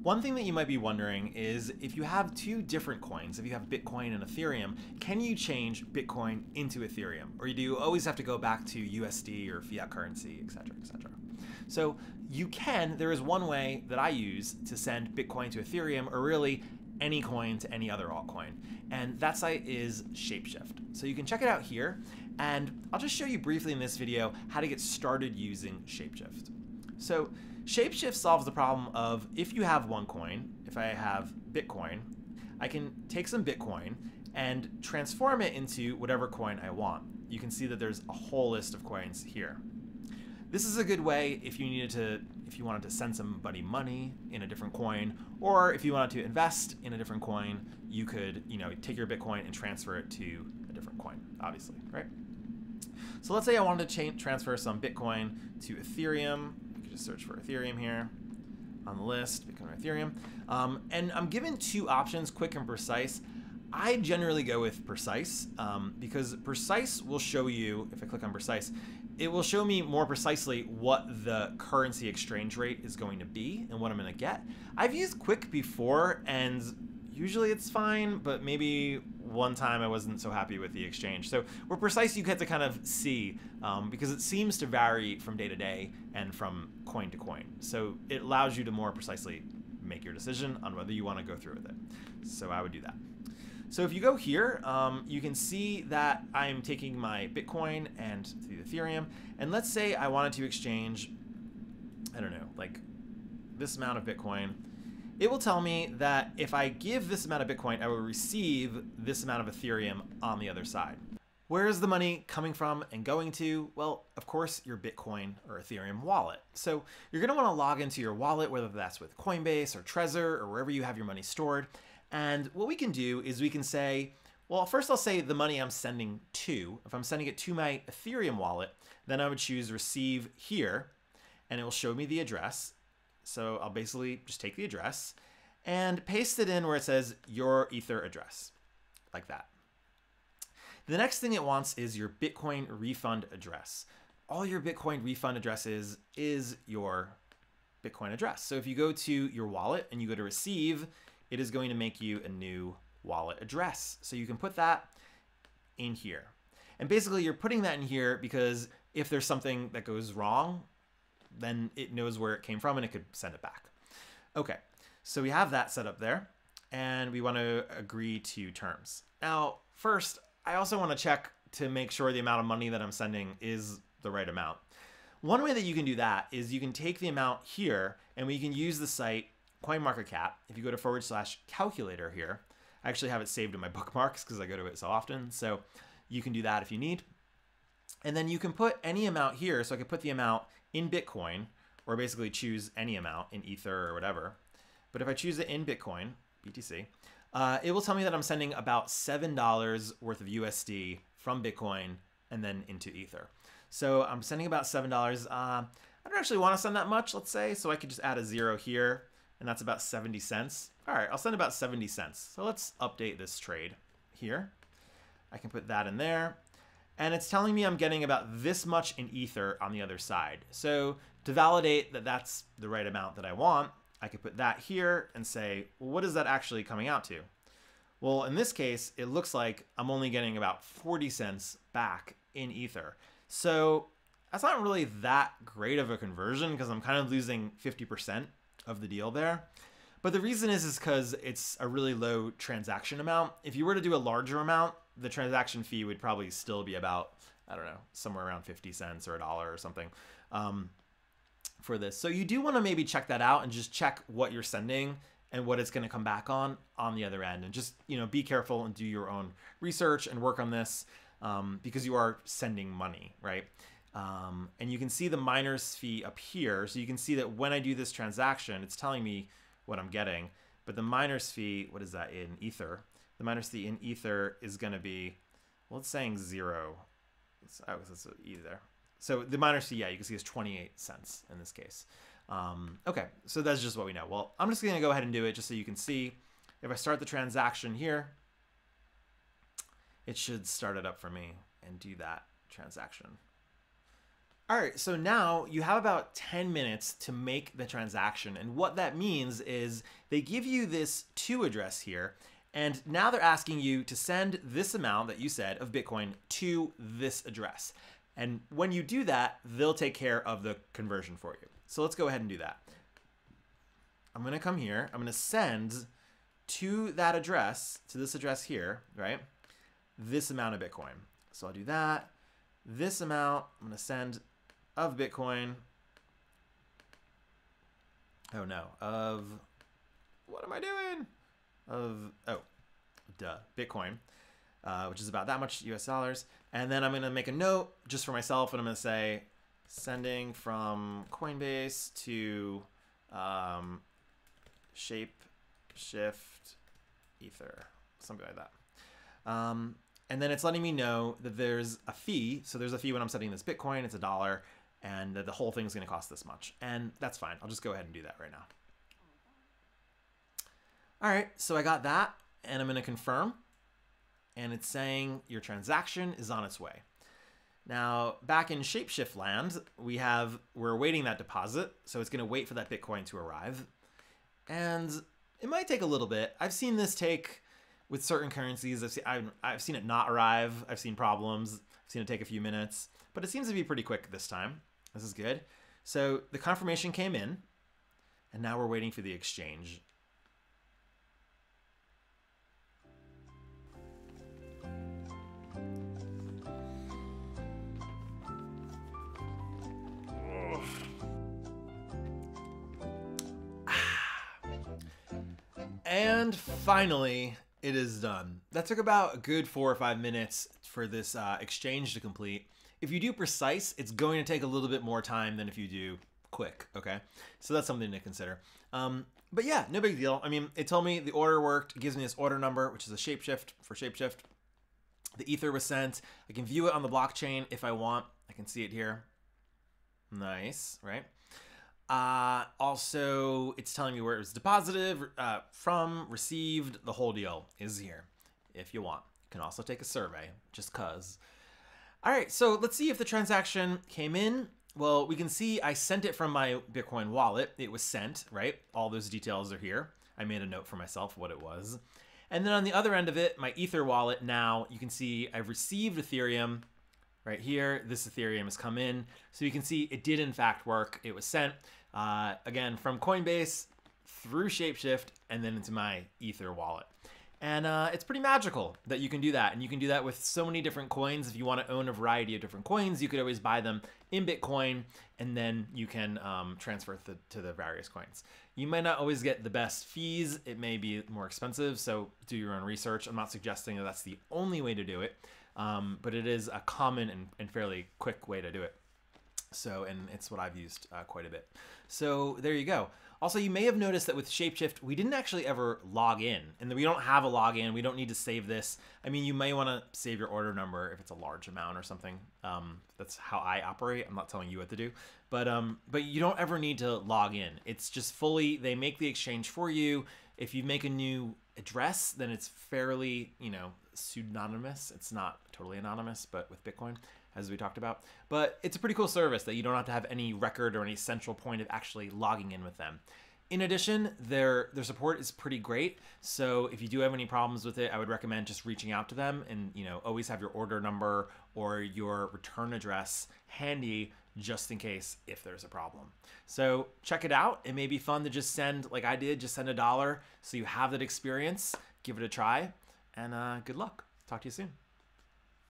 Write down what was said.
One thing that you might be wondering is if you have two different coins, if you have Bitcoin and Ethereum, can you change Bitcoin into Ethereum? Or do you always have to go back to USD or fiat currency, etc., etc.? So you can. There is one way that I use to send Bitcoin to Ethereum, or really any coin to any other altcoin. And that site is Shapeshift. So you can check it out here. And I'll just show you briefly in this video how to get started using Shapeshift. So Shapeshift solves the problem of if you have one coin, if I have Bitcoin, I can take some Bitcoin and transform it into whatever coin I want. You can see that there's a whole list of coins here. This is a good way if you wanted to send somebody money in a different coin, or if you wanted to invest in a different coin, you could, take your Bitcoin and transfer it to a different coin, obviously, right? So let's say I wanted to transfer some Bitcoin to Ethereum. Just search for Ethereum here on the list, Bitcoin Ethereum. And I'm given two options, quick and precise. I generally go with precise because precise will show you, if I click on precise, it will show me more precisely what the currency exchange rate is going to be and what I'm going to get. I've used quick before and usually it's fine, but maybe one time I wasn't so happy with the exchange. So with precise, you get to kind of see because it seems to vary from day to day and from coin to coin. So it allows you to more precisely make your decision on whether you want to go through with it. So I would do that. So if you go here, you can see that I'm taking my Bitcoin and the Ethereum. And let's say I wanted to exchange, I don't know, like this amount of Bitcoin. It will tell me that if I give this amount of Bitcoin, I will receive this amount of Ethereum on the other side. Where is the money coming from and going to? Well, of course, your Bitcoin or Ethereum wallet. So you're going to want to log into your wallet, whether that's with Coinbase or Trezor or wherever you have your money stored. And what we can do is we can say, well, first I'll say the money I'm sending to. If I'm sending it to my Ethereum wallet, then I would choose receive here, and it will show me the address. So I'll basically just take the address and paste it in where it says your Ether address, like that. The next thing it wants is your Bitcoin refund address. All your Bitcoin refund addresses is your Bitcoin address. So if you go to your wallet and you go to receive, it is going to make you a new wallet address. So you can put that in here. And basically you're putting that in here because if there's something that goes wrong, then it knows where it came from and it could send it back. Okay, so we have that set up there and we want to agree to terms. Now, first, I also want to check to make sure the amount of money that I'm sending is the right amount. One way that you can do that is you can take the amount here and we can use the site CoinMarketCap. If you go to /calculator here, I actually have it saved in my bookmarks because I go to it so often. So you can do that if you need. And then you can put any amount here. So I could put the amount in Bitcoin or basically choose any amount in Ether or whatever. But if I choose it in Bitcoin, BTC, it will tell me that I'm sending about $7 worth of USD from Bitcoin and then into Ether. So I'm sending about $7. I don't actually want to send that much, let's say. So I could just add a 0 here. And that's about 70 cents. All right, I'll send about 70 cents. So let's update this trade here. I can put that in there. And it's telling me I'm getting about this much in Ether on the other side. So to validate that that's the right amount that I want, I could put that here and say, well, what is that actually coming out to? Well, in this case, it looks like I'm only getting about 40 cents back in Ether. So that's not really that great of a conversion because I'm kind of losing 50% of the deal there. But the reason is because it's a really low transaction amount. If you were to do a larger amount, the transaction fee would probably still be about, I don't know, somewhere around 50 cents or $1 or something for this. So you do want to maybe check that out and just check what you're sending and what it's going to come back on the other end. And just, be careful and do your own research and work on this because you are sending money, right? And you can see the miner's fee up here. So you can see that when I do this transaction, it's telling me what I'm getting. But the miner's fee, what is that in Ether? The miner's fee in Ether is going to be, well, it's saying 0. That's E there. So the miner's fee, yeah, you can see is 28 cents in this case. Okay, so that's just what we know. Well, I'm just going to go ahead and do it just so you can see. If I start the transaction here, it should start it up for me and do that transaction. All right, so now you have about 10 minutes to make the transaction. And what that means is they give you this to address here. And now they're asking you to send this amount that you said of Bitcoin to this address. And when you do that, they'll take care of the conversion for you. So let's go ahead and do that. I'm going to come here. I'm going to send to that address, to this address here, right, this amount of Bitcoin. So I'll do that. This amount, I'm going to send of Bitcoin. Oh no, of, what am I doing? Bitcoin, which is about that much US dollars. And then I'm going to make a note just for myself, and I'm going to say sending from Coinbase to Shapeshift Ether, something like that. And then it's letting me know that there's a fee. So there's a fee when I'm sending this Bitcoin, it's $1, and that the whole thing is going to cost this much. And that's fine. I'll just go ahead and do that right now. All right, so I got that, and I'm going to confirm. And it's saying your transaction is on its way. Now, back in Shapeshift land, we're awaiting that deposit. So it's going to wait for that Bitcoin to arrive. And it might take a little bit. I've seen this take with certain currencies. I've seen it not arrive. I've seen problems. I've seen it take a few minutes. But it seems to be pretty quick this time. This is good. So the confirmation came in. And now we're waiting for the exchange. And finally, it is done. That took about a good 4 or 5 minutes for this exchange to complete. If you do precise, it's going to take a little bit more time than if you do quick, okay? So that's something to consider. But yeah, no big deal. I mean, it told me the order worked. It gives me this order number, which is a Shapeshift for Shapeshift. The Ether was sent. I can view it on the blockchain if I want. I can see it here. Nice, right? Also, it's telling me where it was deposited from, received, the whole deal is here. If you want, you can also take a survey, just cause. All right, so let's see if the transaction came in. Well, we can see I sent it from my Bitcoin wallet. It was sent, right? All those details are here. I made a note for myself what it was. And then on the other end of it, my Ether wallet, now you can see I've received Ethereum. Right here, this Ethereum has come in. So you can see it did in fact work. It was sent, again, from Coinbase through Shapeshift and then into my Ether wallet. And it's pretty magical that you can do that. And you can do that with so many different coins. If you want to own a variety of different coins, you could always buy them in Bitcoin, and then you can transfer to the various coins. You might not always get the best fees. It may be more expensive, so do your own research. I'm not suggesting that that's the only way to do it. But it is a common and fairly quick way to do it. So, and it's what I've used quite a bit. So there you go. Also, you may have noticed that with Shapeshift, we didn't actually ever log in, and we don't have a login. We don't need to save this. I mean, you may want to save your order number if it's a large amount or something. That's how I operate. I'm not telling you what to do, but you don't ever need to log in. It's just fully, they make the exchange for you. If you make a new address, then it's fairly, pseudonymous. It's not totally anonymous, but with Bitcoin, as we talked about. But it's a pretty cool service that you don't have to have any record or any central point of actually logging in with them. In addition, their support is pretty great. So if you do have any problems with it, I would recommend just reaching out to them, and always have your order number or your return address handy just in case if there's a problem. So check it out. It may be fun to just send, like I did, just send $1 so you have that experience. Give it a try, and good luck. Talk to you soon.